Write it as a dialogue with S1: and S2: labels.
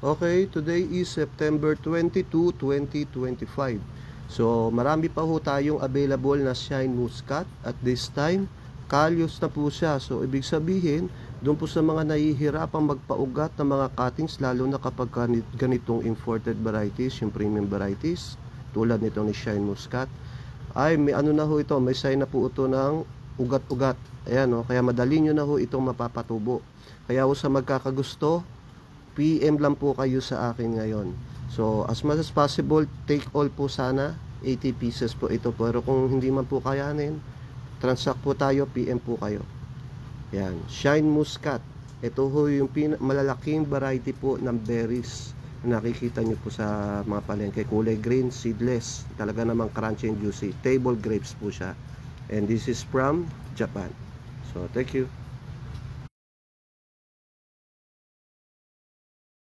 S1: Okay, today is September 22, 2025. So, marami pa ho tayong available na Shine Muscat at this time. Kalyos na po siya. So, ibig sabihin, doon po sa mga nahihirapang magpaugat ng mga cuttings, lalo na kapag ganitong imported varieties, yung premium varieties, tulad nito ni Shine Muscat, ay may ano na ho ito, may sign na po ito ng ugat-ugat. Ayan o, kaya madali nyo na ho itong mapapatubo. Kaya ho sa magkakagusto, PM lang po kayo sa akin ngayon. So, as much as possible, take all po sana. 80 pieces po ito. Pero kung hindi man po kayanin, transact po tayo, PM po kayo. Yan. Shine Muscat. Ito ho yung malalaking variety po ng berries na nakikita nyo po sa mga palengke. Kulay green, seedless. Talaga namang crunchy and juicy. Table grapes po siya. And this is from Japan. So, thank you.